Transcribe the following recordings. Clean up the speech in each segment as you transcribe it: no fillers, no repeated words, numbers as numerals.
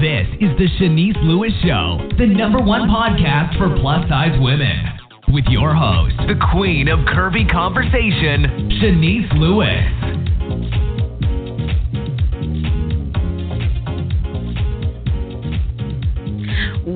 This is the Shanice Lewis Show, the number one podcast for plus-size women. With your host, the queen of curvy conversation, Shanice Lewis.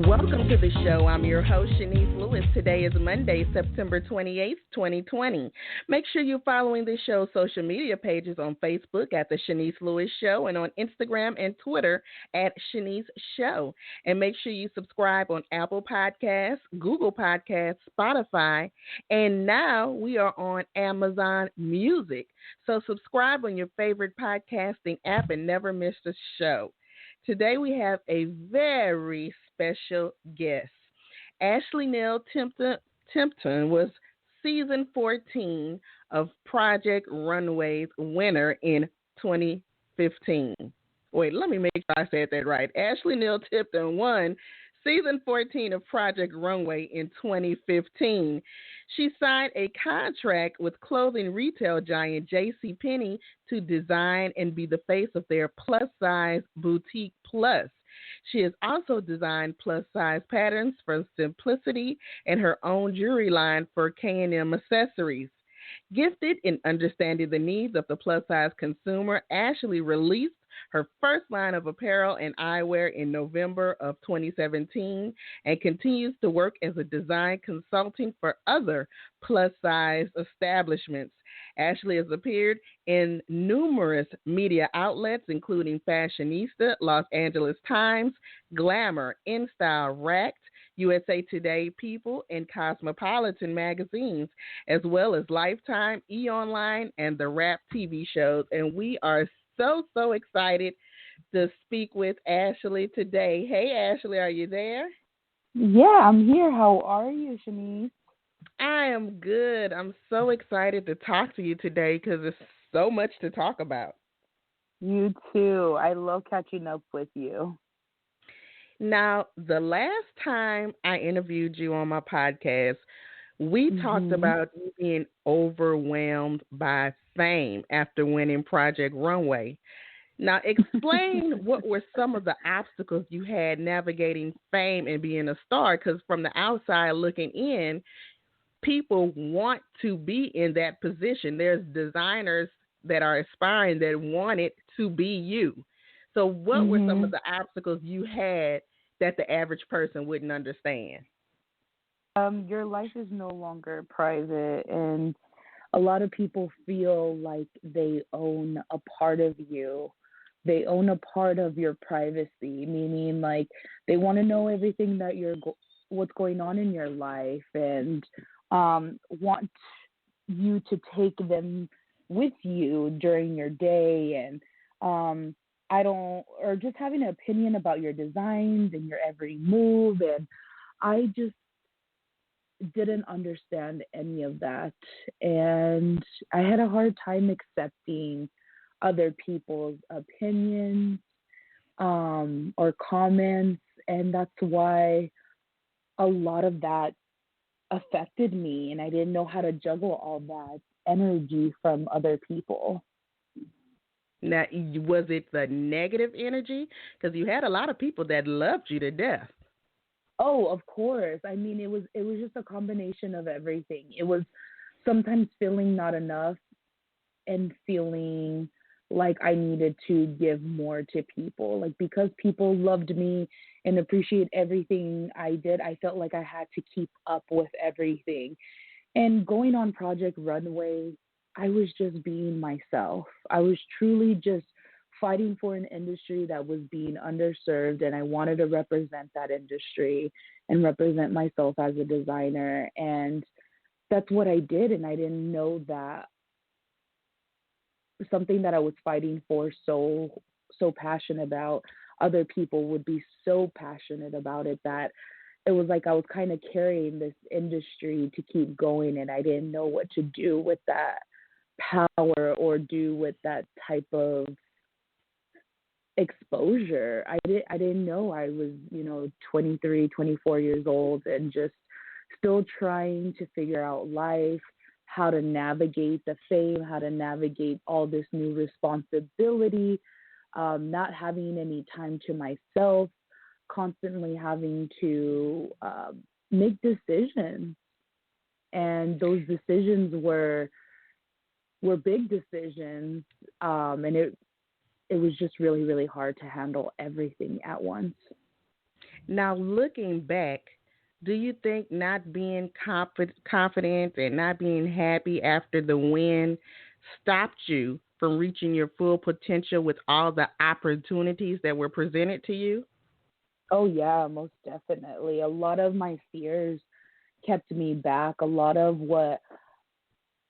Welcome to the show. I'm your host, Shanice Lewis. Today is Monday, September 28th, 2020. Make sure you're following the show's social media pages on Facebook at The Shanice Lewis Show and on Instagram and Twitter at Shanice Show. And make sure you subscribe on Apple Podcasts, Google Podcasts, Spotify, and now we are on Amazon Music. So subscribe on your favorite podcasting app and never miss a show. Today we have a very special guest. Ashley Nell Tipton was season 14 of Project Runway's winner in 2015. Wait, let me make sure I said that right. Ashley Nell Tipton won season 14 of Project Runway in 2015. She signed a contract with clothing retail giant JCPenney to design and be the face of their plus-size boutique Plus. She has also designed plus-size patterns for Simplicity and her own jewelry line for K&M Accessories. Gifted in understanding the needs of the plus-size consumer, Ashley released her first line of apparel and eyewear in November of 2017 and continues to work as a design consultant for other plus-size establishments. Ashley has appeared in numerous media outlets, including Fashionista, Los Angeles Times, Glamour, InStyle, Racked, USA Today, People, and Cosmopolitan magazines, as well as Lifetime, E! Online, and the Rap TV shows. And we are so excited to speak with Ashley today. Hey, Ashley, are you there? Yeah, I'm here. How are you, Shanice? I am good. I'm so excited to talk to you today because there's so much to talk about. You too. I love catching up with you. Now, the last time I interviewed you on my podcast, we talked about you being overwhelmed by fame after winning Project Runway. Now, explain what were some of the obstacles you had navigating fame and being a star, because from the outside looking in, people want to be in that position. There's designers that are aspiring that want it to be you. So what were some of the obstacles you had that the average person wouldn't understand? Your life is no longer private, and a lot of people feel like they own a part of you. They own a part of your privacy, meaning like they want to know everything that what's going on in your life, and want you to take them with you during your day, and or just having an opinion about your designs and your every move. And I just didn't understand any of that. And I had a hard time accepting other people's opinions or comments. And that's why a lot of that affected me. And I didn't know how to juggle all that energy from other people. Now, was it the negative energy? Because you had a lot of people that loved you to death. Oh, of course. I mean, it was just a combination of everything. It was sometimes feeling not enough and feeling like I needed to give more to people. Like, because people loved me and appreciate everything I did, I felt like I had to keep up with everything. And going on Project Runway, I was just being myself. I was truly just fighting for an industry that was being underserved, and I wanted to represent that industry and represent myself as a designer. And that's what I did, and I didn't know that something that I was fighting for so passionate about, other people would be so passionate about it, that it was like I was kind of carrying this industry to keep going, and I didn't know what to do with that power or do with that type of exposure. I didn't know. I was, 23, 24 years old and just still trying to figure out life, how to navigate the fame, how to navigate all this new responsibility, not having any time to myself, constantly having to make decisions, and those decisions were big decisions, and it was just really, really hard to handle everything at once. Now, looking back, do you think not being confident and not being happy after the win stopped you from reaching your full potential with all the opportunities that were presented to you? Oh yeah, most definitely. A lot of my fears kept me back. A lot of what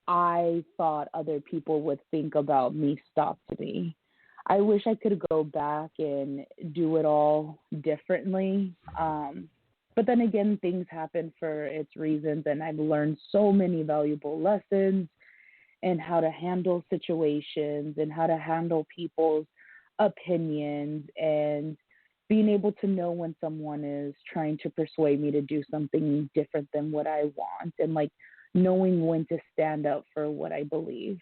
I thought other people would think about me stopped me. I wish I could go back and do it all differently. But then again, things happen for its reasons, and I've learned so many valuable lessons and how to handle situations and how to handle people's opinions, and being able to know when someone is trying to persuade me to do something different than what I want, and like knowing when to stand up for what I believe.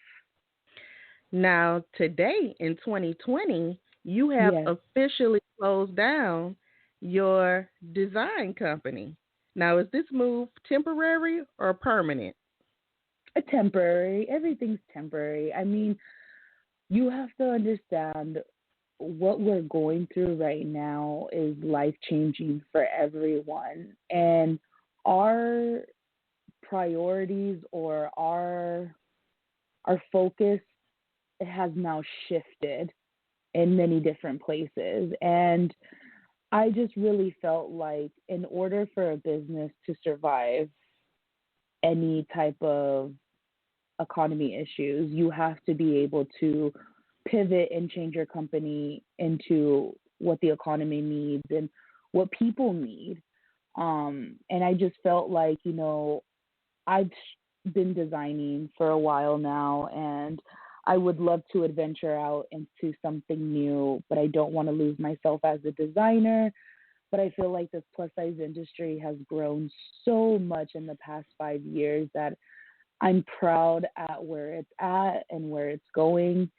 Now, today in 2020, you have Yes, officially closed down your design company. Now, is this move temporary or permanent? a temporary. Everything's temporary. I mean, you have to understand what we're going through right now is life changing for everyone. And our priorities or our focus has now shifted in many different places. And I just really felt like in order for a business to survive any type of economy issues, you have to be able to pivot and change your company into what the economy needs and what people need. And I just felt like, I've been designing for a while now, and I would love to adventure out into something new, but I don't want to lose myself as a designer. But I feel like this plus size industry has grown so much in the past 5 years that I'm proud at where it's at and where it's going,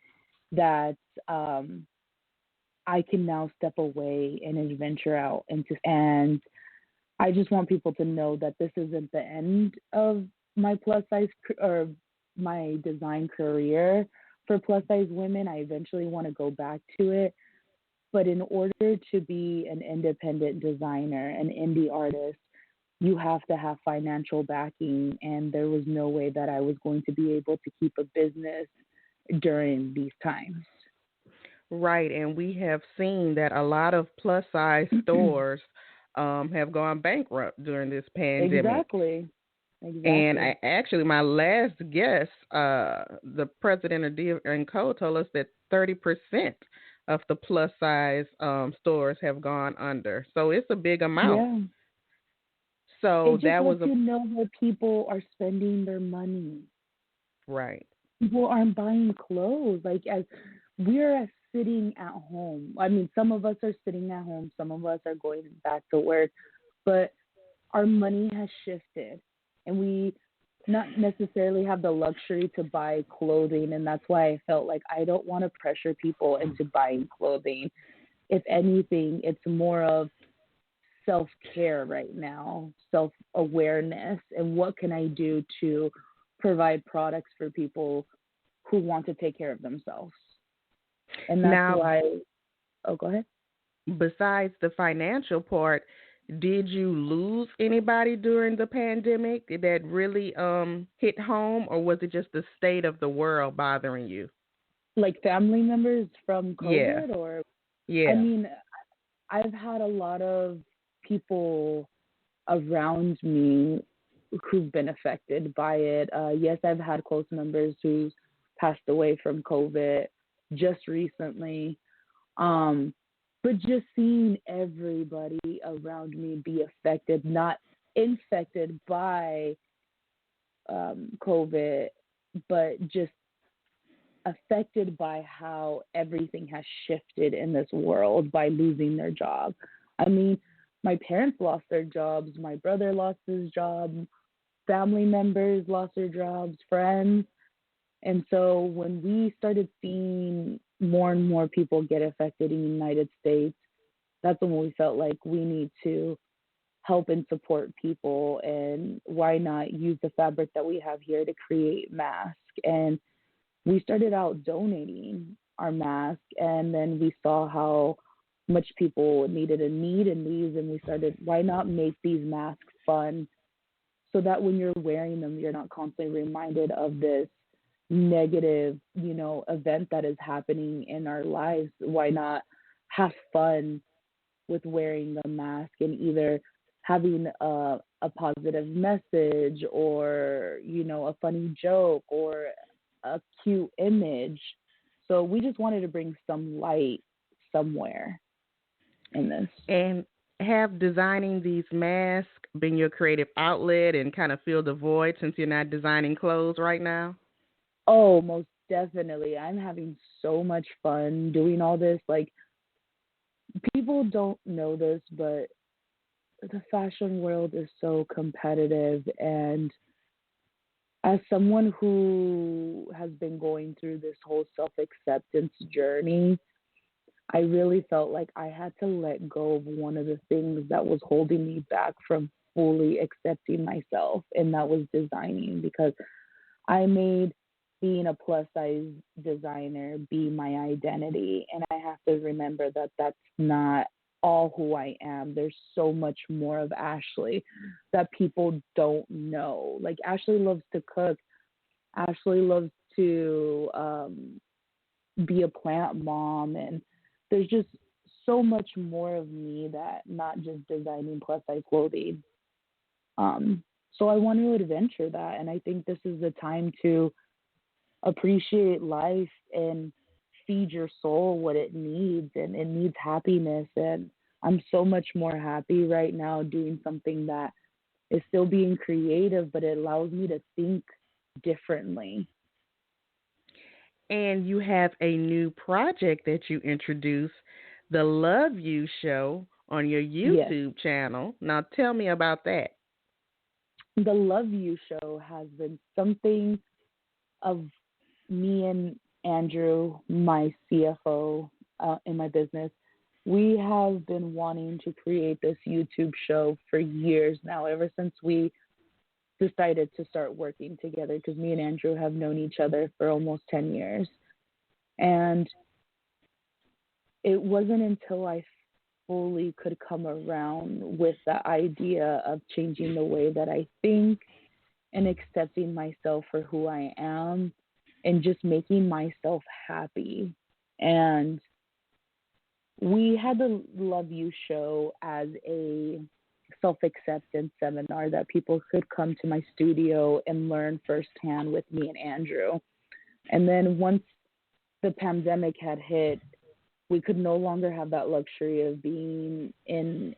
that I can now step away and adventure out and I just want people to know that this isn't the end of my plus size or my design career for plus size women. I eventually want to go back to it. But in order to be an independent designer, an indie artist, you have to have financial backing. And there was no way that I was going to be able to keep a business during these times. Right, and we have seen that a lot of plus size stores have gone bankrupt during this pandemic. Exactly. And Exactly. actually, my last guest, the president of D and Co, told us that 30% of the plus size stores have gone under. So it's a big amount. Yeah. So It just that was lets a you know where people are spending their money. right. People aren't buying clothes. Like, as we're sitting at home. I mean, some of us are sitting at home, some of us are going back to work, but our money has shifted, and we not necessarily have the luxury to buy clothing. And that's why I felt like I don't want to pressure people into buying clothing. If anything, it's more of self care right now, self awareness, and what can I do to provide products for people who want to take care of themselves. And that's Now, why, oh, go ahead. besides the financial part, did you lose anybody during the pandemic that really hit home, or was it just the state of the world bothering you? Like family members from Yeah, COVID, or, I yeah. mean, I've had a lot of people around me who've been affected by it. Yes, I've had close members who passed away from COVID just recently. Um, but just seeing everybody around me be affected, not infected by COVID, but just affected by how everything has shifted in this world by losing their job. I mean, my parents lost their jobs, my brother lost his job, family members lost their jobs, friends. And so when we started seeing more and more people get affected in the United States, that's when we felt like we need to help and support people, and why not use the fabric that we have here to create masks. And we started out donating our masks, and then we saw how much people needed a need in these, and we started, why not make these masks fun, so that when you're wearing them, you're not constantly reminded of this negative, event that is happening in our lives. Why not have fun with wearing the mask, and either having a positive message, or, a funny joke, or a cute image. So we just wanted to bring some light somewhere in this. And have designing these masks been your creative outlet and kind of fill the void since you're not designing clothes right now? Oh, most definitely. I'm having so much fun doing all this. Like, people don't know this, but the fashion world is so competitive. And as someone who has been going through this whole self-acceptance journey, I really felt like I had to let go of one of the things that was holding me back from fully accepting myself, and that was designing, because I made being a plus size designer be my identity. And I have to remember that that's not all who I am. There's so much more of Ashley that people don't know. Like, Ashley loves to cook. Ashley loves to be a plant mom. And there's just so much more of me that not just designing plus size clothing. So I want to adventure that. And I think this is the time to appreciate life and feed your soul what it needs, and it needs happiness. And I'm so much more happy right now doing something that is still being creative, but it allows me to think differently. And you have a new project that you introduced, the Love You Show, on your Yes. YouTube channel. Now tell me about that. The Love You Show has been something of me and Andrew, my CFO in my business. We have been wanting to create this YouTube show for years now, ever since we decided to start working together, because me and Andrew have known each other for almost 10 years. And it wasn't until I fully could come around with the idea of changing the way that I think and accepting myself for who I am and just making myself happy. And we had the Love You Show as a self-acceptance seminar that people could come to my studio and learn firsthand with me and Andrew. And then once the pandemic had hit, we could no longer have that luxury of being in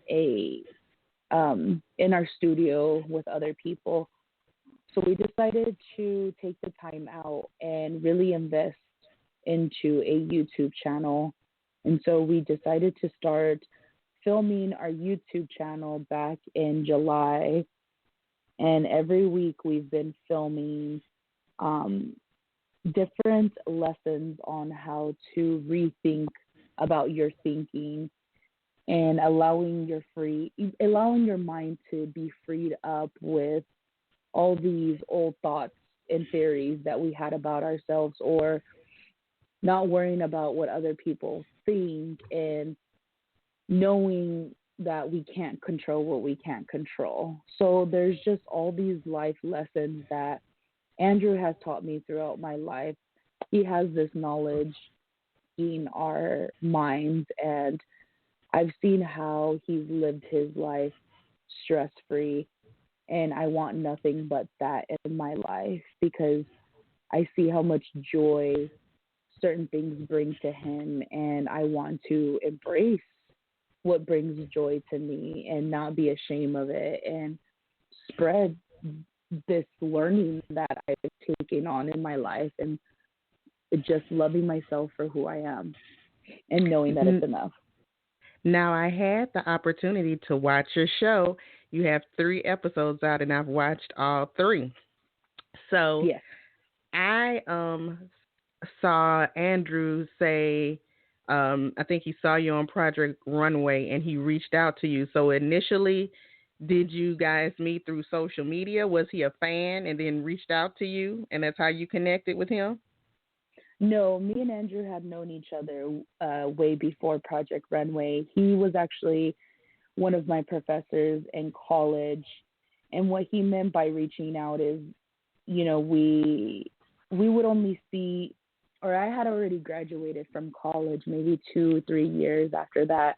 our studio with other people. So we decided to take the time out and really invest into a YouTube channel. And so we decided to start filming our YouTube channel back in July. And every week we've been filming different lessons on how to rethink about your thinking, and allowing your mind to be freed up with all these old thoughts and theories that we had about ourselves, or not worrying about what other people think, and knowing that we can't control what we can't control. So there's just all these life lessons that Andrew has taught me throughout my life. He has this knowledge in our minds, and I've seen how he's lived his life stress-free, and I want nothing but that in my life, because I see how much joy certain things bring to him, and I want to embrace what brings joy to me and not be ashamed of it, and spread this learning that I've taken on in my life, and just loving myself for who I am and knowing that it's enough. Now, I had the opportunity to watch your show. You have 3 episodes out, and I've watched all 3. So Yes. I saw Andrew say I think he saw you on Project Runway and he reached out to you. So initially, did you guys meet through social media? Was he a fan and then reached out to you, and that's how you connected with him? No, me and Andrew had known each other way before Project Runway. He was actually one of my professors in college, and what he meant by reaching out is, we would only see, or I had already graduated from college maybe 2 3 years after that,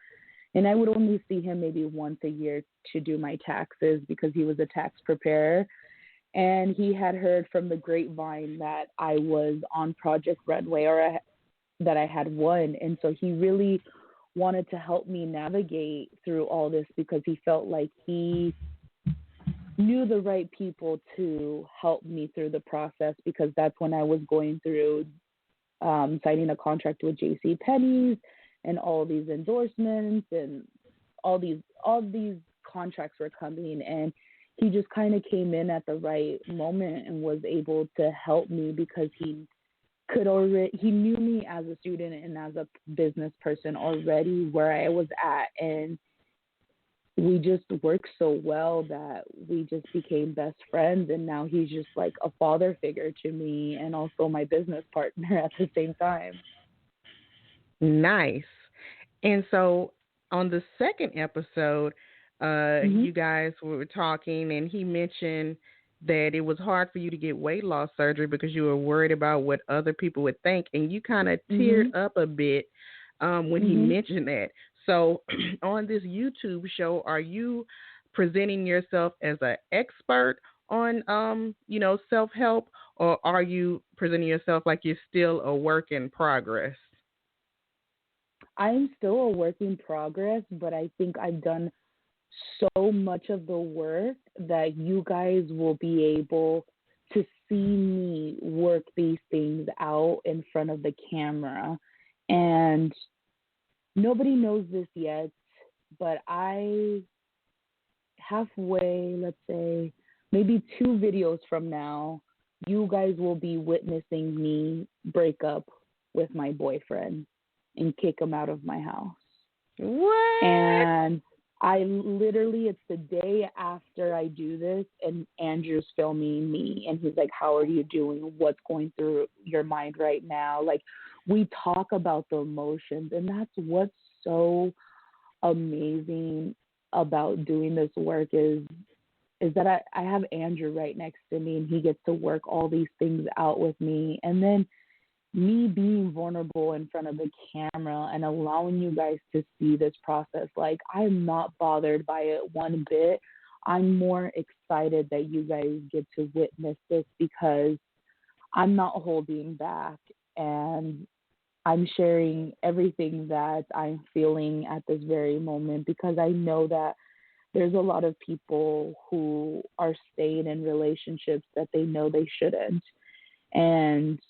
and I would only see him maybe once a year to do my taxes because he was a tax preparer. And he had heard from the grapevine that I was on Project Runway, that I had won. And so he really wanted to help me navigate through all this because he felt like he knew the right people to help me through the process, because that's when I was going through signing a contract with J.C. Penney's and all these endorsements and all these contracts were coming, and he just kind of came in at the right moment and was able to help me because he knew me as a student and as a business person already where I was at, and we just worked so well that we just became best friends, and now he's just like a father figure to me and also my business partner at the same time. Nice. And so on the second episode, you guys were talking, and he mentioned that it was hard for you to get weight loss surgery because you were worried about what other people would think, and you kind of teared up a bit when he mentioned that. So on this YouTube show, are you presenting yourself as an expert on, self-help, or are you presenting yourself like you're still a work in progress? I'm still a work in progress, but I think I've done so much of the work that you guys will be able to see me work these things out in front of the camera. And nobody knows this yet, but I halfway, let's say, maybe 2 videos from now, you guys will be witnessing me break up with my boyfriend and kick him out of my house. What? And I literally, it's the day after I do this, and Andrew's filming me, and he's like, how are you doing? What's going through your mind right now? Like, we talk about the emotions, and that's what's so amazing about doing this work is that I have Andrew right next to me, and he gets to work all these things out with me. And then me being vulnerable in front of the camera and allowing you guys to see this process, like, I'm not bothered by it one bit. I'm more excited that you guys get to witness this because I'm not holding back, and I'm sharing everything that I'm feeling at this very moment, because I know that there's a lot of people who are staying in relationships that they know they shouldn't, and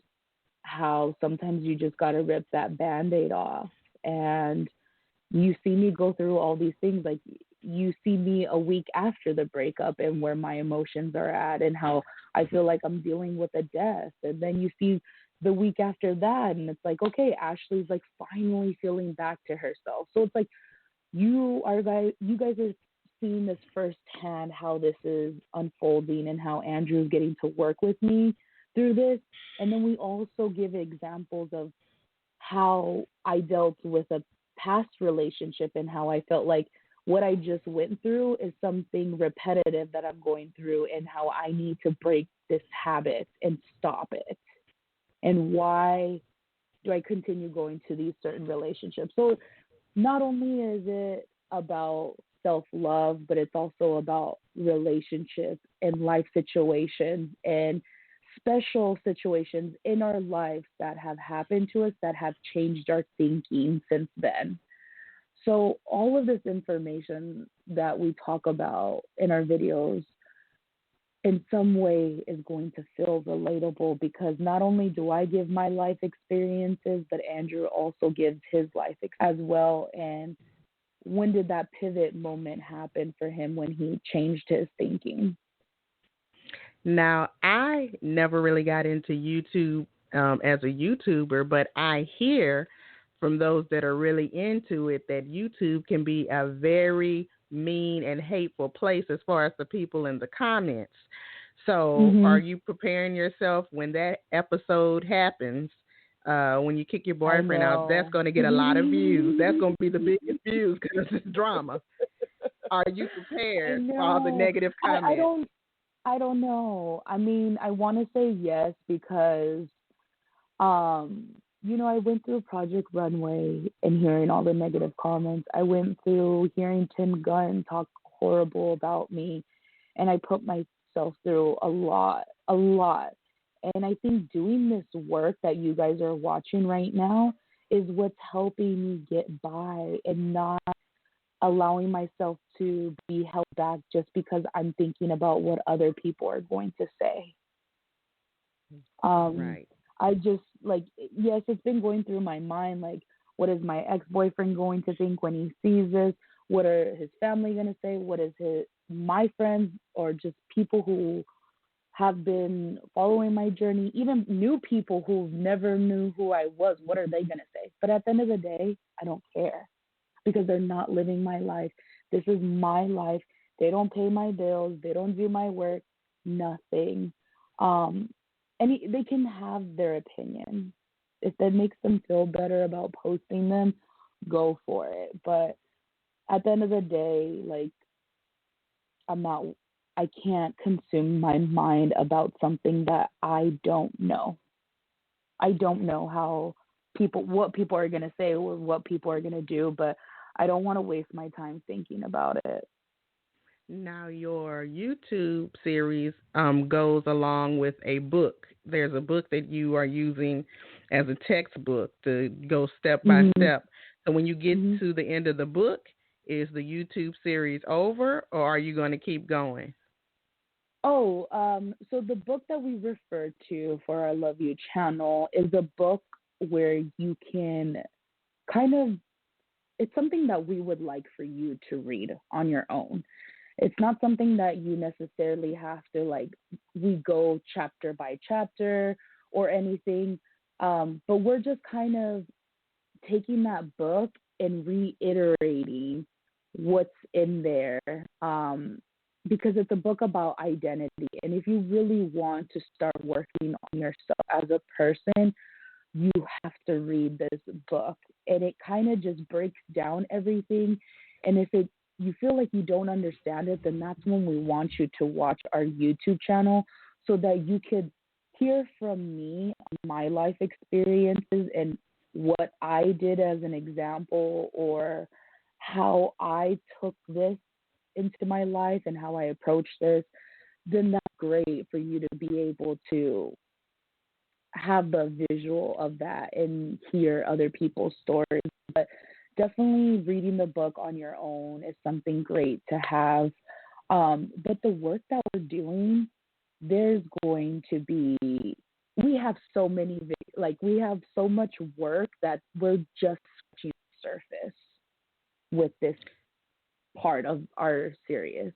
how sometimes you just got to rip that Band-Aid off. And you see me go through all these things. Like, you see me a week after the breakup and where my emotions are at and how I feel like I'm dealing with a death. And then you see the week after that, and it's like, okay, Ashley's like finally feeling back to herself. So it's like you guys are seeing this firsthand, how this is unfolding and how Andrew is getting to work with me through this. And then we also give examples of how I dealt with a past relationship and how I felt like what I just went through is something repetitive that I'm going through, and how I need to break this habit and stop it. And why do I continue going to these certain relationships? So not only is it about self-love, but it's also about relationships and life situations and special situations in our lives that have happened to us that have changed our thinking since then. So all of this information that we talk about in our videos in some way is going to feel relatable, because not only do I give my life experiences, but Andrew also gives his life as well. And when did that pivot moment happen for him when he changed his thinking? Now, I never really got into YouTube as a YouTuber, but I hear from those that are really into it that YouTube can be a very mean and hateful place as far as the people in the comments. So are you preparing yourself when that episode happens? When you kick your boyfriend out, that's going to get a lot of views. That's going to be the biggest views because it's drama. Are you prepared for all the negative comments? I don't know. I mean, I want to say yes because, I went through Project Runway and hearing all the negative comments. I went through hearing Tim Gunn talk horrible about me, and I put myself through a lot. And I think doing this work that you guys are watching right now is what's helping me get by and not allowing myself to be held back just because I'm thinking about what other people are going to say. Right. I just, yes, it's been going through my mind, what is my ex-boyfriend going to think when he sees this? What are his family going to say? What is my friends or just people who have been following my journey, even new people who never knew who I was, what are they going to say? But at the end of the day, I don't care because they're not living my life. This is my life. They don't pay my bills. They don't do my work, nothing. And they can have their opinion. If that makes them feel better about posting them, go for it. But at the end of the day, I can't consume my mind about something that I don't know. I don't know what people are going to say or what people are going to do, but I don't want to waste my time thinking about it. Now, your YouTube series goes along with a book. There's a book that you are using as a textbook to go step by step. So when you get to the end of the book, is the YouTube series over, or are you going to keep going? Oh, so the book that we refer to for our Love You channel is a book where you can it's something that we would like for you to read on your own. It's not something that you necessarily have to we go chapter by chapter or anything. But we're just kind of taking that book and reiterating what's in there. Because it's a book about identity. And if you really want to start working on yourself as a person, you have to read this book. And it kind of just breaks down everything. And if you feel like you don't understand it, then that's when we want you to watch our YouTube channel so that you could hear from me on my life experiences and what I did as an example or how I took this into my life and how I approach this, then that's great for you to be able to have the visual of that and hear other people's stories. But definitely reading the book on your own is something great to have. But the work that we're doing, there's going to be, we have so much work that we're just scratching the surface with this part of our series.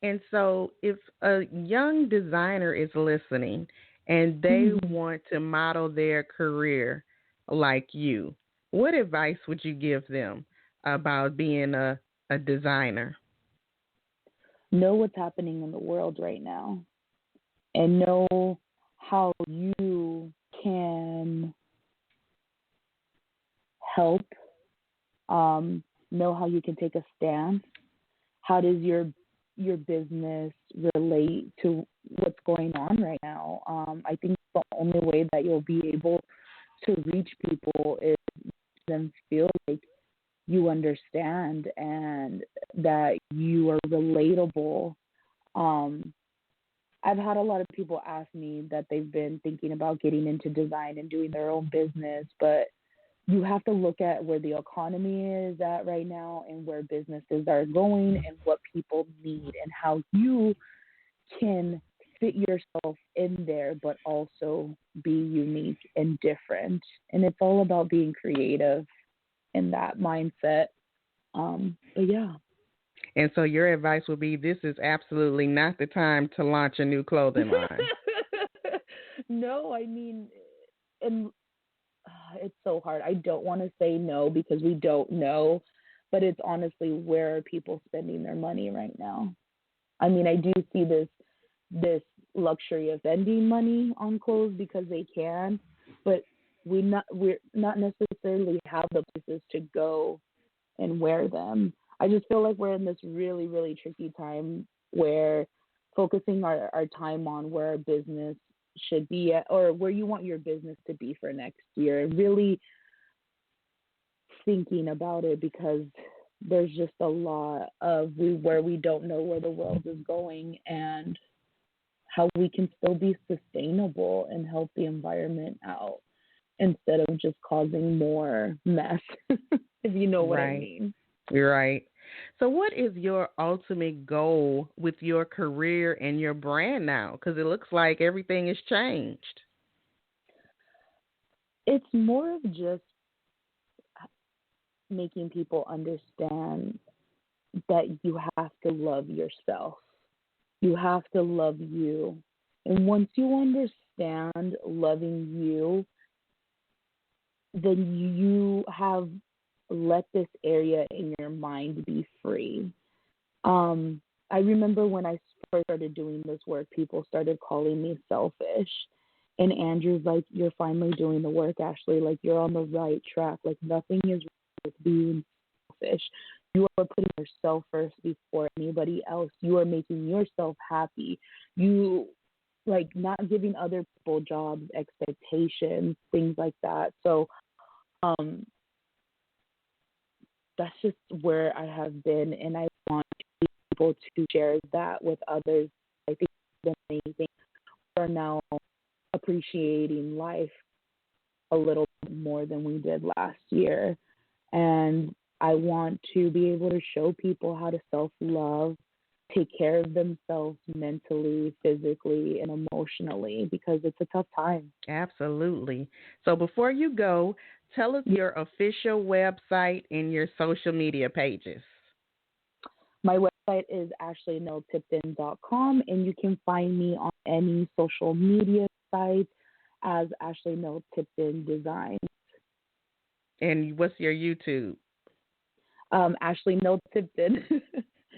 And so if a young designer is listening and they want to model their career like you, what advice would you give them about being a designer? Know what's happening in the world right now and know how you can help, know how you can take a stance. How does your business relate to what's going on right now? I think the only way that you'll be able to reach people is them feel like you understand and that you are relatable. I've had a lot of people ask me that they've been thinking about getting into design and doing their own business, but you have to look at where the economy is at right now and where businesses are going and what people need and how you can fit yourself in there, but also be unique and different. And it's all about being creative in that mindset. But yeah. And so your advice would be, this is absolutely not the time to launch a new clothing line. No, I mean, and it's so hard. I don't want to say no because we don't know, but it's honestly, where are people spending their money right now? I mean, I do see this luxury of spending money on clothes because they can, but we're not necessarily have the places to go and wear them. I just feel like we're in this really, really tricky time where focusing our time on where our business should be at, or where you want your business to be for next year, really thinking about it, because there's just a lot of where we don't know where the world is going and how we can still be sustainable and help the environment out instead of just causing more mess, if you know what I mean. You're right. So what is your ultimate goal with your career and your brand now? Because it looks like everything has changed. It's more of just making people understand that you have to love yourself. You have to love you. And once you understand loving you, then you have let this area in your mind be free. I remember when I first started doing this work, people started calling me selfish. And Andrew's like, you're finally doing the work, Ashley. Like, you're on the right track. Like, nothing is wrong with being selfish. You are putting yourself first before anybody else. You are making yourself happy. You, like, not giving other people jobs, expectations, things like that. So, that's just where I have been, and I want people to share that with others. I think it's amazing. We're now appreciating life a little bit more than we did last year, and I want to be able to show people how to self-love, take care of themselves mentally, physically, and emotionally, because it's a tough time. Absolutely. So before you go, tell us your official website and your social media pages. My website is ashleynelltipton.com, and you can find me on any social media site as Ashley Nell Tipton Designs. And what's your YouTube? Ashley Nell Tipton.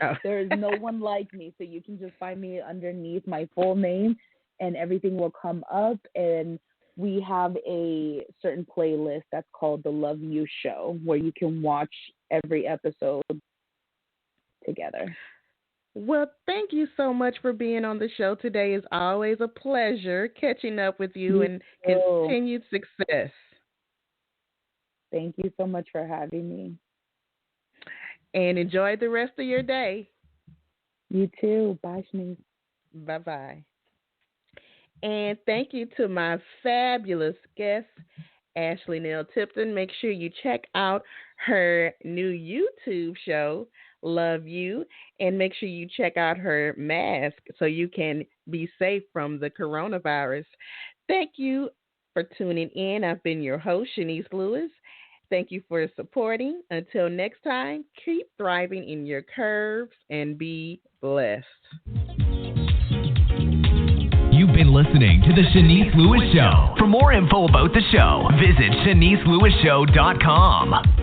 Oh. There is no one like me, so you can just find me underneath my full name, and everything will come up. And we have a certain playlist that's called The Love You Show, where you can watch every episode together. Well, thank you so much for being on the show today. It's always a pleasure catching up with you and continued success. Thank you so much for having me. And enjoy the rest of your day. You too. Bye, Shanice. Bye-bye. And thank you to my fabulous guest, Ashley Nell Tipton. Make sure you check out her new YouTube show, Love You, and make sure you check out her mask so you can be safe from the coronavirus. Thank you for tuning in. I've been your host, Shanice Lewis. Thank you for supporting. Until next time, keep thriving in your curves and be blessed. You've been listening to The Shanice Lewis Show. For more info about the show, visit ShaniceLewisShow.com.